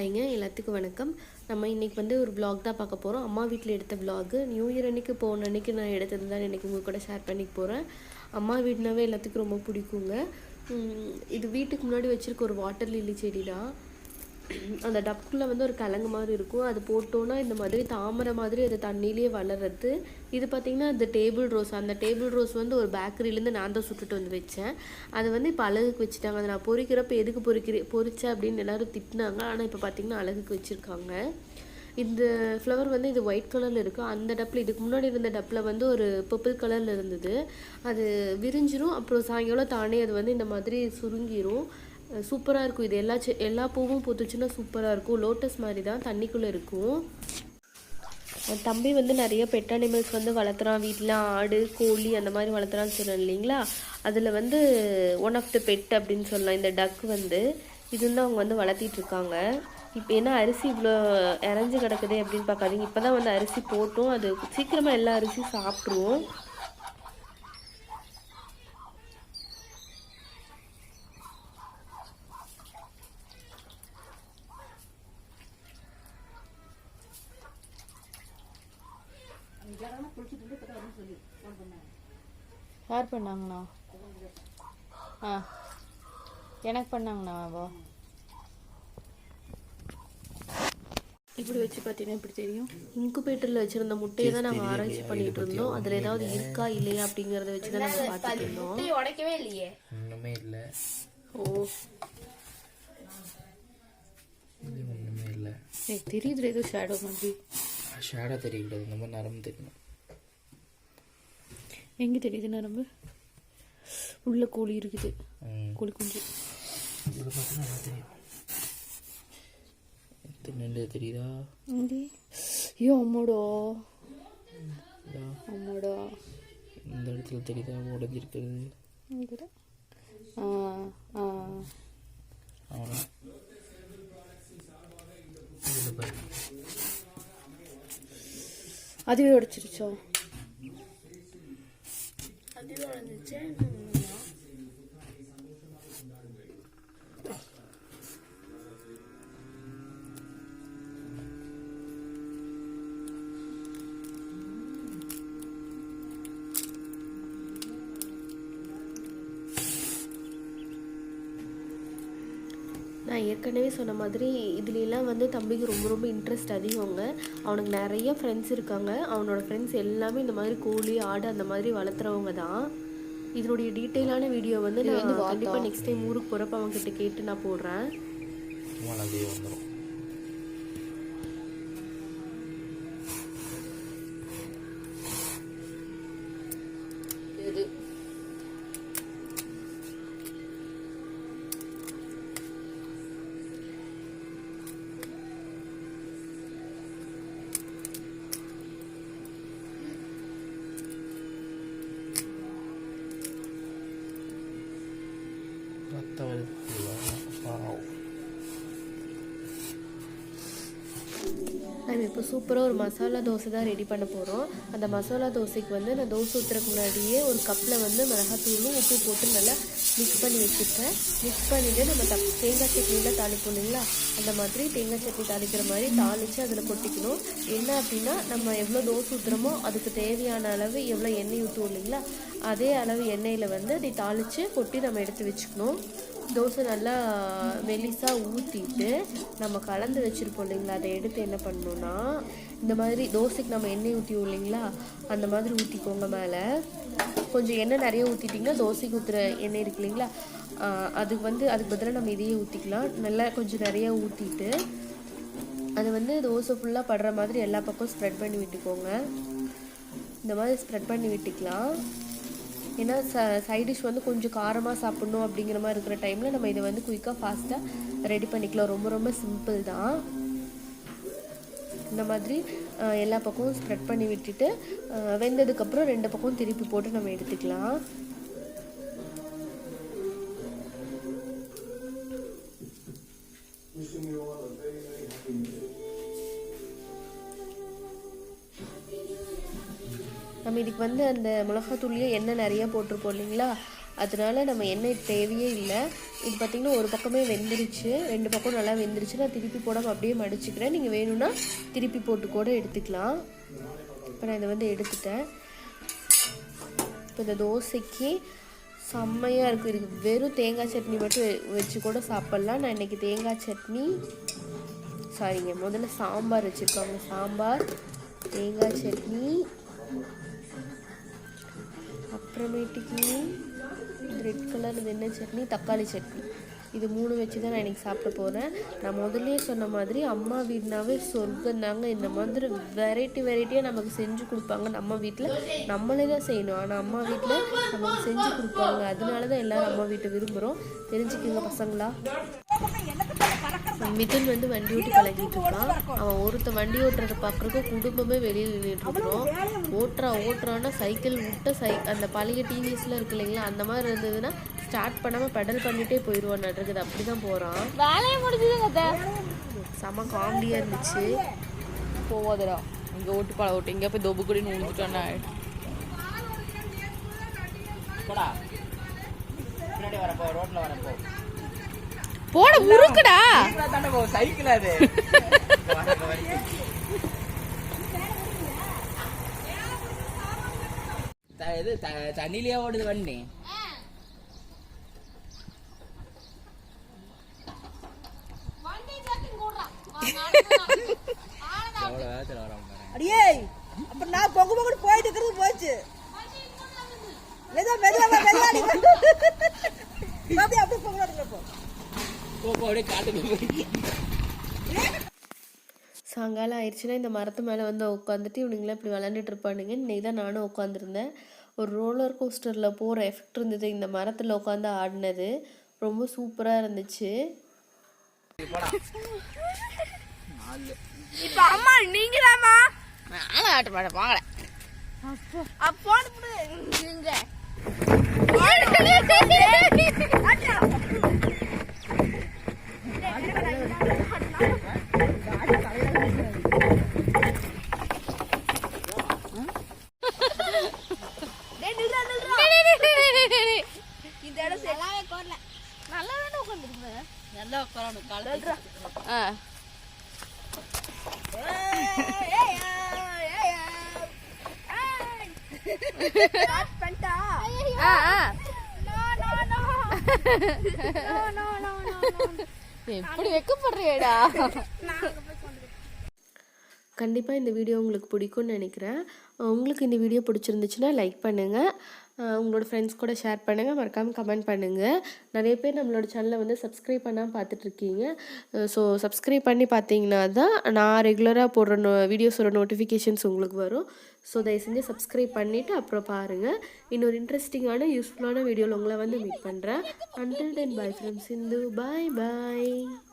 ஹாய்ங்க எல்லாத்துக்கும் வணக்கம். நம்ம இன்றைக்கி வந்து ஒரு விளாக் தான் பார்க்க போகிறோம். அம்மா வீட்டில் எடுத்த விளாகு. நியூ இயர் அன்றைக்கி போன அன்றைக்கி நான் எடுத்தது தான் இன்றைக்கி உங்கள் கூட ஷேர் பண்ணிக்க போகிறேன். அம்மா வீடுனாவே எல்லாத்துக்கும் ரொம்ப பிடிக்குங்க. இது வீட்டுக்கு முன்னாடி வச்சுருக்க ஒரு வாட்டர் லில்லி செடி தான். அந்த டப்புக்குள்ளே வந்து ஒரு கிழங்கு மாதிரி இருக்கும். அது போட்டோன்னா இந்த மாதிரி தாமரை மாதிரி அது தண்ணியிலே வளர்றது. இது பார்த்திங்கன்னா இந்த டேபிள் ரோஸ். அந்த டேபிள் ரோஸ் வந்து ஒரு பேக்கரியிலேருந்து நான் தான் சுட்டுட்டு வந்து வச்சேன். அது வந்து இப்போ அழகுக்கு வச்சுட்டாங்க. அதை நான் பொறிக்கிறப்ப எதுக்கு பொறிச்சேன் அப்படின்னு எல்லோரும் திட்டினாங்க. ஆனால் இப்போ பார்த்திங்கன்னா அழகுக்கு வச்சுருக்காங்க. இந்த ஃப்ளவர் வந்து இது ஒயிட் கலரில் இருக்குது. அந்த டப்பில் இதுக்கு முன்னாடி இருந்த டப்பில் வந்து ஒரு பர்பிள் கலரில் இருந்தது. அது விரிஞ்சிரும். அப்புறம் சாயங்காலம் தானே அது வந்து இந்த மாதிரி சுருங்கிரும். சூப்பராக இருக்கும். இது எல்லா பூவும் பூத்துச்சுன்னா சூப்பராக இருக்கும். லோட்டஸ் மாதிரி தான் தண்ணிக்குள்ளே இருக்கும். தம்பி வந்து நிறைய பெட் அனிமல்ஸ் வந்து வளர்த்துறான். வீட்டில் ஆடு கோழி அந்த மாதிரி வளர்த்துறான்னு சொன்னேன் இல்லைங்களா. அதில் வந்து ஒன் ஆஃப் த பெட் அப்படின்னு சொல்லலாம் இந்த டக் வந்து. இது வந்து அவங்க வந்து வளர்த்திட்ருக்காங்க. இப்போ என்ன அரிசி இவ்வளோ இறஞ்சி கிடக்குதே அப்படின்னு பார்க்காதீங்க. இப்போ தான் வந்து அரிசி போட்டோம். அது சீக்கிரமாக எல்லா அரிசியும் சாப்பிட்ருவோம். யார் பண்ணாங்கண்ணா? எனக்கு பண்ணாங்கண்ணாவா? இப்படி வச்சு பார்த்தீங்கன்னா இப்படி தெரியும். இன்குபேட்டரில் வச்சுருந்த முட்டையை தான் நாங்கள் ஆராய்ச்சி பண்ணிட்டு இருந்தோம். அதில் ஏதாவது இருக்கா இல்லையா அப்படிங்கிறத வச்சு தான் நாங்கள் பார்த்துட்டு இருந்தோம். உடைக்கவே இல்லையே, ஒன்றுமே இல்லை. ஓ ஒன்றுமே இல்லை. எனக்கு தெரியுது ஏதோ ஷேடோ மாதிரி. ஷேடோ தெரியக்கூடாது, இந்த மாதிரி நரம்பு தெரியணும். எங்கே தெரியுது நரம்பு? உள்ள கோழி இருக்குது, கோழி குஞ்சு. இதில் பார்த்தீங்கன்னா தெரியும். நெல்லு தெரியுதா? ஐயோ அம்மாடா, அம்மாடா. இந்த இடத்துல தெரியுதா உடஞ்சிருக்கிறது? அதுவே உடைச்சிருச்சோ? அதுவே உடஞ்சிச்சு. நான் ஏற்கனவே சொன்ன மாதிரி இதுலெல்லாம் வந்து தம்பிக்கு ரொம்ப ரொம்ப இன்ட்ரெஸ்ட் அதிகங்க. அவனுக்கு நிறைய ஃப்ரெண்ட்ஸ் இருக்காங்க. அவனோட ஃப்ரெண்ட்ஸ் எல்லாமே இந்த மாதிரி கோழி ஆடு அந்த மாதிரி வளர்த்துறவங்க தான். இதனுடைய டீட்டெயிலான வீடியோ வந்து நான் கண்டிப்பாக நெக்ஸ்ட் டைம் ஊருக்கு போகிறப்ப அவங்ககிட்ட கேட்டு நான் போடுறேன். நம்ம இப்போ சூப்பராக ஒரு மசாலா தோசை தான் ரெடி பண்ண போகிறோம். அந்த மசாலா தோசைக்கு வந்து நான் தோசை ஊற்றுறதுக்கு முன்னாடியே ஒரு கப்பில் வந்து மிளகாத்தூளும் உப்பு போட்டு நல்லா மிக்ஸ் பண்ணி வச்சுருக்கேன். மிக்ஸ் பண்ணிவிட்டு நம்ம தேங்காய் சட்னியில் தாளிப்போம் இல்லைங்களா, அந்த மாதிரி தேங்காய் சட்னி தாளிக்கிற மாதிரி தாளித்து அதில் கொட்டிக்கணும். என்ன அப்படின்னா நம்ம எவ்வளோ தோசை ஊற்றுறோமோ அதுக்கு தேவையான அளவு எவ்வளோ எண்ணெய் ஊற்றுவோம் இல்லைங்களா, அதே அளவு எண்ணெயில் வந்து அதை தாளித்து கொட்டி நம்ம எடுத்து வச்சுக்கணும். தோசை நல்லா மெலிசாக ஊற்றிட்டு நம்ம கலந்து வச்சுருப்போம் இல்லைங்களா, அதை எடுத்து என்ன பண்ணணுன்னா இந்த மாதிரி தோசைக்கு நம்ம எண்ணெய் ஊற்றிவோம் இல்லைங்களா, அந்த மாதிரி ஊற்றிக்கோங்க. மேலே கொஞ்சம் எண்ணெய் நிறைய ஊற்றிட்டிங்கன்னா தோசைக்கு ஊற்றுற எண்ணெய் இருக்கு இல்லைங்களா, அதுக்கு பதிலாக நம்ம இதையே ஊற்றிக்கலாம். நல்லா கொஞ்சம் நிறையா ஊற்றிட்டு அதை வந்து தோசை ஃபுல்லாக படுற மாதிரி எல்லா பக்கம் ஸ்ப்ரெட் பண்ணி விட்டுக்கோங்க. இந்த மாதிரி ஸ்ப்ரெட் பண்ணி விட்டுக்கலாம். ஏன்னா சைட் டிஷ் வந்து கொஞ்சம் காரமாக சாப்பிட்ணும் அப்படிங்கிற மாதிரி இருக்கிற டைமில் நம்ம இதை வந்து குயிக்காக ஃபாஸ்ட்டாக ரெடி பண்ணிக்கலாம். ரொம்ப ரொம்ப சிம்பிள் தான். இந்த மாதிரி எல்லா பக்கமும் ஸ்ப்ரெட் பண்ணி விட்டுட்டு வெந்ததுக்கப்புறம் 2 பக்கம் திருப்பி போட்டு நம்ம எடுத்துக்கலாம். நம்ம இதுக்கு வந்து அந்த மிளகாத்தூள்லேயே எண்ணெய் நிறைய போட்டிருப்போம் இல்லைங்களா, அதனால நம்ம எண்ணெய் தேவையே இல்லை. இது பார்த்திங்கன்னா ஒரு பக்கமே வெந்துருச்சு, 2 பக்கம் நல்லா வெந்துருச்சு. நான் திருப்பி போடாமல் அப்படியே மடிச்சுக்கிறேன். நீங்கள் வேணும்னா திருப்பி போட்டு கூட எடுத்துக்கலாம். இப்போ நான் இதை வந்து எடுத்துட்டேன். இப்போ இந்த தோசைக்கு செம்மையாக இருக்குது. இதுக்கு வெறும் தேங்காய் சட்னி மட்டும் வச்சு கூட சாப்பிட்லாம். நான் இன்றைக்கி தேங்காய் சட்னி சாரிங்க முதல்ல சாம்பார் வச்சுருக்காங்க. சாம்பார், தேங்காய் சட்னி, அப்புறமேட்டுக்கு ரெட் கலர் இது என்ன சட்னி, தக்காளி சட்னி. இது 3 வச்சு தான் நான் இன்றைக்கி சாப்பிட போகிறேன். நான் முதல்ல சொன்ன மாதிரி அம்மா வீடுனாவே சொர்க்கம் தாங்க. இந்த மாதிரி வெரைட்டியாக நமக்கு செஞ்சு கொடுப்பாங்க. நம்ம வீட்டில் நம்மளே தான் செய்யணும், ஆனால் அம்மா வீட்டில் நமக்கு செஞ்சு கொடுப்பாங்க. அதனால தான் எல்லோரும் அம்மா வீட்டை விரும்புகிறோம். தெரிஞ்சுக்கோங்க பசங்களா. மிதுன் வந்து வண்டி ஓட்டி பழகிட்டு இருக்கான். அவன் ஒருத்த வண்டி ஓட்டுறதை பார்க்குறதுக்கு குடும்பமே வெளியில் நின்றுட்டுருக்குறோம். ஓட்டுறான்னா சைக்கிள் விட்ட அந்த பழைய டிவிஎஸ்லாம் இருக்கு இல்லைங்களா, அந்த மாதிரி இருந்ததுன்னா ஸ்டார்ட் பண்ணாமல் பெடல் பண்ணிகிட்டே போயிடுவான். நடக்குது அப்படி தான் போகிறான். வேலையை முடிஞ்சதுங்க. செம காமெடியாக இருந்துச்சு. போவாதடா இங்கே ஓட்டு பழ ஓட்டு இங்கே போய் தொபு குடின்னு விழுந்துட்டோன்னா ரோட்டில் வரப்போ போட முறுக்குடா சைக்கிள். அது இது தண்ணியிலேயே ஓடுது வண்டி. அடியே அப்ப நான் பொங்கு பொங்கு போயிட்டு இருக்கிறது போச்சு. சாயங்காலம் ஆயிடுச்சுன்னா இந்த மரத்து மேலே வந்து உட்காந்துட்டு இவனுங்களாம் இப்படி விளாண்டுட்டு இருப்பானுங்க. இன்றைக்கி தான் நானும் உட்காந்துருந்தேன். ஒரு ரோலர் கோஸ்டரில் போகிற எஃபெக்ட் இருந்தது இந்த மரத்தில் உட்காந்து ஆடினது. ரொம்ப சூப்பராக இருந்துச்சு. இப்போ அம்மா நீங்களாமா நானும் ஆட்ட மாட்டேன் வாங்கல. அப்போ இங்க நல்லா உட்காரணும் கால. எப்படி வைக்கப்படுறியடா. கண்டிப்பாக இந்த வீடியோ உங்களுக்கு பிடிக்கும்னு நினைக்கிறேன். உங்களுக்கு இந்த வீடியோ பிடிச்சிருந்துச்சுன்னா லைக் பண்ணுங்கள், உங்களோட ஃப்ரெண்ட்ஸ் கூட ஷேர் பண்ணுங்கள், மறக்காமல் கமெண்ட் பண்ணுங்கள். நிறைய பேர் நம்மளோட சேனலை வந்து சப்ஸ்கிரைப் பண்ணாமல் பார்த்துட்ருக்கீங்க. ஸோ சப்ஸ்கிரைப் பண்ணி பார்த்தீங்கன்னா தான் நான் ரெகுலராக போடுற வீடியோஸோட நோட்டிஃபிகேஷன்ஸ் உங்களுக்கு வரும். ஸோ தயவு செஞ்சு சப்ஸ்கிரைப் பண்ணிவிட்டு அப்புறம் பாருங்கள். இன்னொரு இன்ட்ரெஸ்டிங்கான யூஸ்ஃபுல்லான வீடியோவில் உங்களை வந்து மீட் பண்ணுறேன். Until then, bye from Sindhu. Bye bye.